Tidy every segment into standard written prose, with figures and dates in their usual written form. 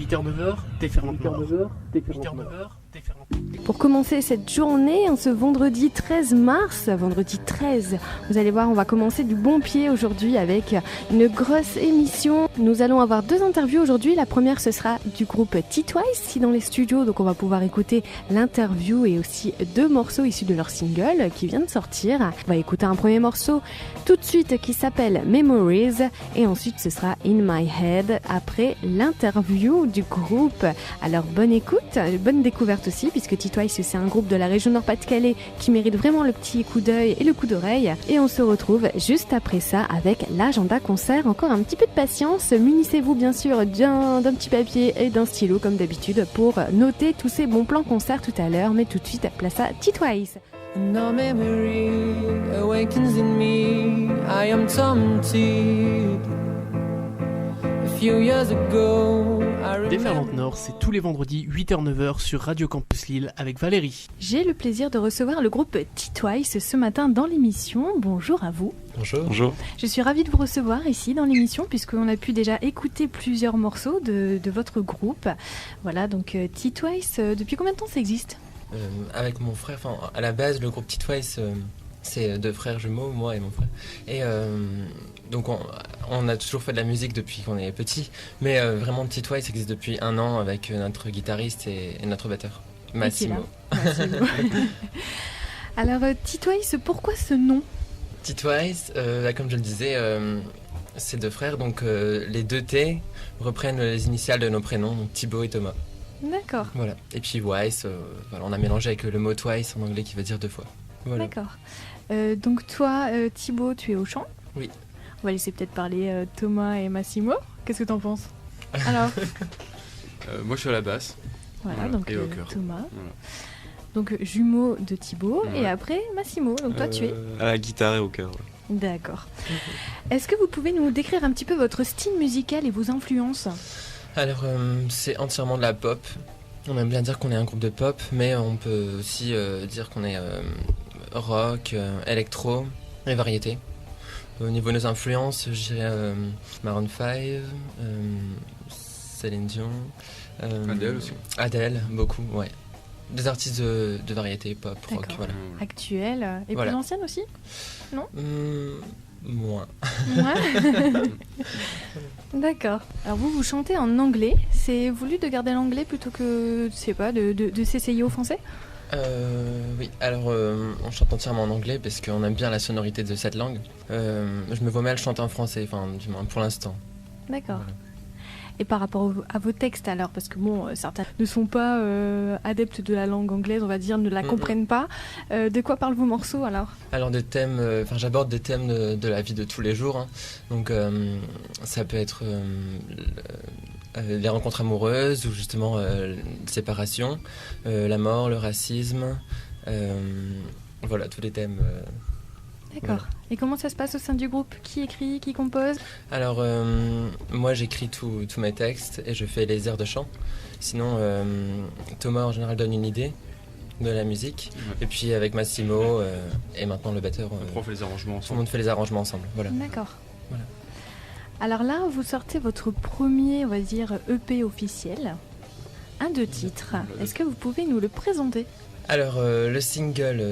8h-9h, Déferlante Nord. 8h-9h, Déferlante Nord. Pour commencer cette journée, ce vendredi 13 mars, vendredi 13, vous allez voir, on va commencer du bon pied aujourd'hui avec une grosse émission. Nous allons avoir 2 interviews aujourd'hui. La première, ce sera du groupe T-Twice, ici dans les studios. Donc on va pouvoir écouter l'interview et aussi 2 morceaux issus de leur single qui vient de sortir. On va écouter un premier morceau tout de suite qui s'appelle Memories et ensuite ce sera In My Head après l'interview du groupe. Alors bonne écoute, bonne découverte aussi puisque T-Twice c'est un groupe de la région Nord-Pas-de-Calais qui mérite vraiment le petit coup d'œil et le coup d'oreille. Et on se retrouve juste après ça avec l'agenda concert. Encore un petit peu de patience, munissez-vous bien sûr d'un petit papier et d'un stylo comme d'habitude pour noter tous ces bons plans concert tout à l'heure. Mais tout de suite, place à T-Twice. No memory awakens in me. I am tormented. A few years ago, I Déferlante Nord, c'est tous les vendredis 8h-9h sur Radio Campus Lille avec Valérie. J'ai le plaisir de recevoir le groupe T-Twice ce matin dans l'émission. Bonjour à vous. Bonjour. Je suis ravie de vous recevoir ici dans l'émission puisqu'on a pu déjà écouter plusieurs morceaux de votre groupe. Voilà, donc T-Twice, depuis combien de temps ça existe ? Avec mon frère, à la base, le groupe T-Twice, c'est 2 frères jumeaux, moi et mon frère. Et donc on a toujours fait de la musique depuis qu'on est petit, mais vraiment T-Twice existe depuis 1 an avec notre guitariste et notre batteur, Massimo. Alors T-Twice, pourquoi ce nom ? T-Twice, comme je le disais, c'est 2 frères, donc les 2 T reprennent les initiales de nos prénoms, donc Thibaut et Thomas. D'accord. Voilà. Et puis Twice, on a mélangé avec le mot twice en anglais qui veut dire 2 fois. Voilà. D'accord. Donc toi, Thibaut, tu es au chant ? Oui. On va laisser peut-être parler Thomas et Massimo. Qu'est-ce que t'en penses ? Alors moi je suis à la basse. Voilà, donc et au chœur. Thomas. Voilà. Donc jumeau de Thibaut Ouais. et après Massimo. Donc toi tu es. À la guitare et au chœur. Ouais. D'accord. Est-ce que vous pouvez nous décrire un petit peu votre style musical et vos influences ? Alors, c'est entièrement de la pop. On aime bien dire qu'on est un groupe de pop, mais on peut aussi dire qu'on est rock, électro et variété. Au niveau de nos influences, je dirais Maroon 5, Céline Dion. Adèle aussi. Adèle, beaucoup, ouais. Des artistes de variété, pop, rock, D'accord. voilà. Actuelle et Voilà. plus ancienne aussi ? Moins. Ouais. D'accord. Alors vous chantez en anglais. C'est voulu de garder l'anglais plutôt que, je sais pas, de s'essayer au français ? Oui, alors on chante entièrement en anglais parce qu'on aime bien la sonorité de cette langue. Je me vois mal chanter en français, enfin du moins pour l'instant. D'accord. Voilà. Et par rapport à vos textes alors, parce que bon, certains ne sont pas adeptes de la langue anglaise, on va dire, ne la comprennent pas. De quoi parlent vos morceaux alors ? Alors des thèmes, j'aborde des thèmes de la vie de tous les jours. Hein. Donc ça peut être les rencontres amoureuses ou justement séparation, la mort, le racisme, voilà tous les thèmes. D'accord. Voilà. Et comment ça se passe au sein du groupe ? Qui écrit, qui compose ? Alors moi j'écris tous mes textes et je fais les airs de chant. Sinon Thomas en général donne une idée de la musique. Ouais. Et puis avec Massimo et maintenant le batteur, Après on fait les arrangements tout le ensemble. monde fait les arrangements ensemble. Voilà. D'accord. Voilà. Alors là, vous sortez votre premier, on va dire, EP officiel. 2 titres. Est-ce que vous pouvez nous le présenter ? Alors le single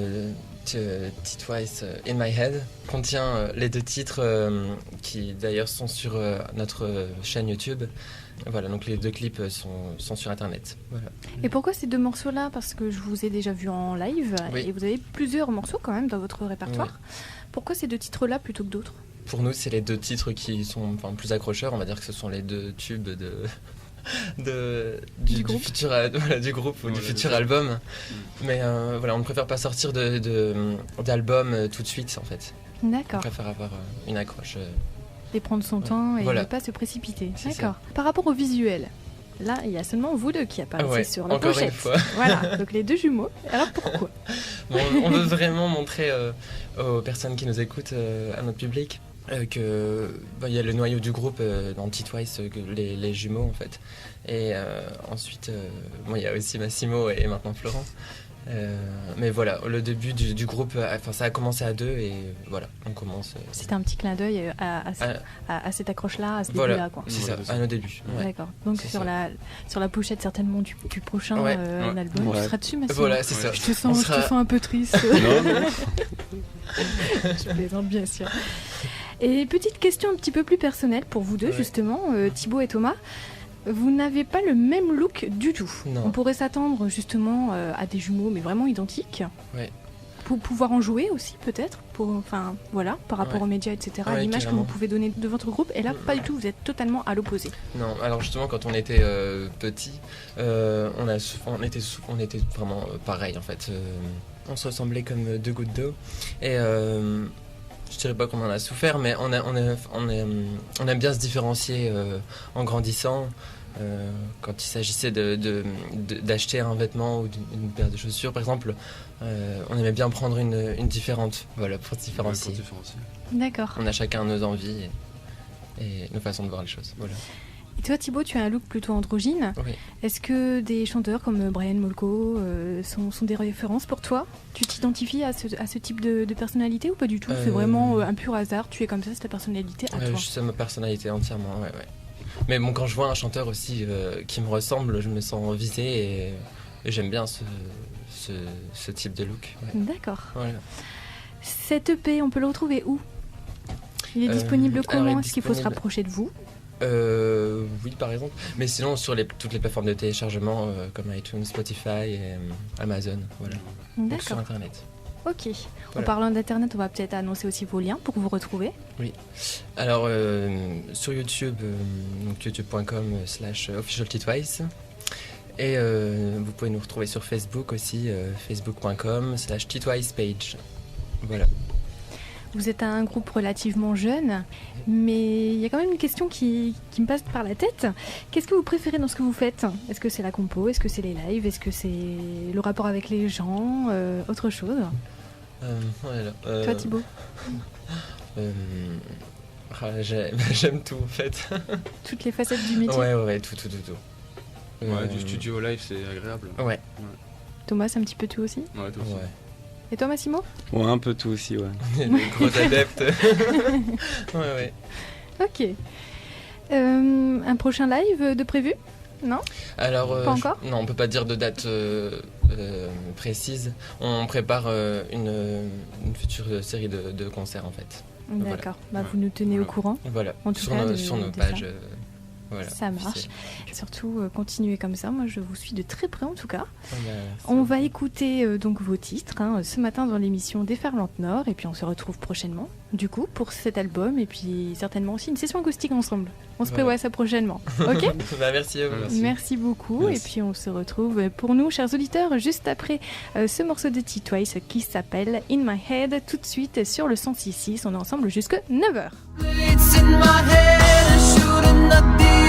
T-Twice In My Head contient les 2 titres qui d'ailleurs sont sur notre chaîne YouTube. Voilà, donc les 2 clips sont sur internet. Voilà. Et pourquoi ces 2 morceaux-là ? Parce que je vous ai déjà vu en live Oui. et vous avez plusieurs morceaux quand même dans votre répertoire. Pourquoi ces 2 titres-là plutôt que d'autres ? Pour nous, c'est les 2 titres qui sont plus accrocheurs. On va dire que ce sont les 2 tubes du groupe. futur, du groupe ou du futur album. Mais voilà, on ne préfère pas sortir d'album tout de suite en fait. On D'accord. préfère avoir une accroche. Et prendre son temps et Voilà. ne pas se précipiter. C'est D'accord. Par rapport au visuel, là, il y a seulement vous 2 qui apparaissez Ouais, sur la encore pochette. une fois. Voilà, donc les 2 jumeaux. Alors pourquoi ? Bon, on veut vraiment montrer aux personnes qui nous écoutent, à notre public, que il y a le noyau du groupe dans T-Twice, les jumeaux en fait. Et ensuite, il y a aussi Massimo et maintenant Florent. Mais voilà, le début du groupe, ça a commencé à 2 et voilà, on commence. C'était un petit clin d'œil à cette accroche-là, à ce Voilà, début-là, quoi. c'est ça, à nos débuts. Ouais. D'accord. Donc C'est sur ça. la pochette certainement du prochain Ouais. album, Ouais. tu seras dessus, Massimo. Voilà, c'est ça. Je te sens un peu triste. Non. Je plaisante, bien sûr. Et petite question un petit peu plus personnelle pour vous deux, Ouais. justement, Thibaut et Thomas. Vous n'avez pas le même look du tout. Non. On pourrait s'attendre justement à des jumeaux, mais vraiment identiques. Ouais. Pour pouvoir en jouer aussi, peut-être, par rapport Ouais. aux médias, etc. Ouais, L'image que carrément. vous pouvez donner de votre groupe. Et là, pas du tout, vous êtes totalement à l'opposé. Non, alors justement, quand on était petits, on était vraiment pareil en fait. On se ressemblait comme deux gouttes d'eau. Et je dirais pas qu'on en a souffert, mais on aime bien se différencier en grandissant. Quand il s'agissait d'acheter un vêtement ou une paire de chaussures, par exemple, on aimait bien prendre une différente, voilà, pour se différencier. D'accord. On a chacun nos envies et nos façons de voir les choses. Voilà. Et toi, Thibaut, tu as un look plutôt androgyne. Oui. Est-ce que des chanteurs comme Brian Molko sont des références pour toi? Tu t'identifies à ce type de personnalité ou pas du tout? C'est vraiment un pur hasard, tu es comme ça, c'est ta personnalité à toi. C'est ma personnalité entièrement, ouais. Mais bon, quand je vois un chanteur aussi qui me ressemble, je me sens visé et j'aime bien ce type de look. Ouais. D'accord. Voilà. Cet EP, on peut le retrouver où? Il est disponible comment? alors, Est-ce qu'il faut se rapprocher de vous? Oui, par exemple. Mais sinon, sur toutes les plateformes de téléchargement comme iTunes, Spotify et Amazon. Voilà. Donc sur D'accord. Internet. Ok. En Voilà. parlant d'Internet, on va peut-être annoncer aussi vos liens pour vous retrouver. Alors, sur YouTube, donc youtube.com/officialtitwice. Et vous pouvez nous retrouver sur Facebook aussi, facebook.com/titwicepage. Voilà. Vous êtes un groupe relativement jeune, mais il y a quand même une question qui me passe par la tête. Qu'est-ce que vous préférez dans ce que vous faites? Est-ce que c'est la compo? Est-ce que c'est les lives? Est-ce que c'est le rapport avec les gens? Autre chose? Voilà. Toi, Thibaut? J'aime tout en fait. Toutes les facettes du métier? Ouais, tout. Ouais, du studio live, c'est agréable. Ouais. Thomas, c'est un petit peu tout aussi? Ouais, toi aussi. Ouais. Et toi, Massimo? Ouais, un peu tout aussi, ouais. Des gros adeptes. ouais. Ok. Un prochain live de prévu? Non? Alors, Pas encore non, on peut pas dire de date précise. On prépare une future série de concerts en fait. D'accord. Voilà. Bah, vous nous tenez au courant. Voilà. En tout sur cas, sur nos de pages. ça. Voilà. Ça marche. Surtout, continuez comme ça. Moi, je vous suis de très près en tout cas. Voilà. On va écouter donc vos titres ce matin dans l'émission Déferlante Nord. Et puis, on se retrouve prochainement, du coup, pour cet album. Et puis, certainement aussi une session acoustique ensemble. On se prévoit ça prochainement. Ok? Bah, merci à vous. Merci beaucoup. Merci. Et puis, on se retrouve pour nous, chers auditeurs, juste après ce morceau de T-Twice qui s'appelle In My Head. Tout de suite sur le 106.6. On est ensemble jusque 9h. It's in my head, I shouldn't not be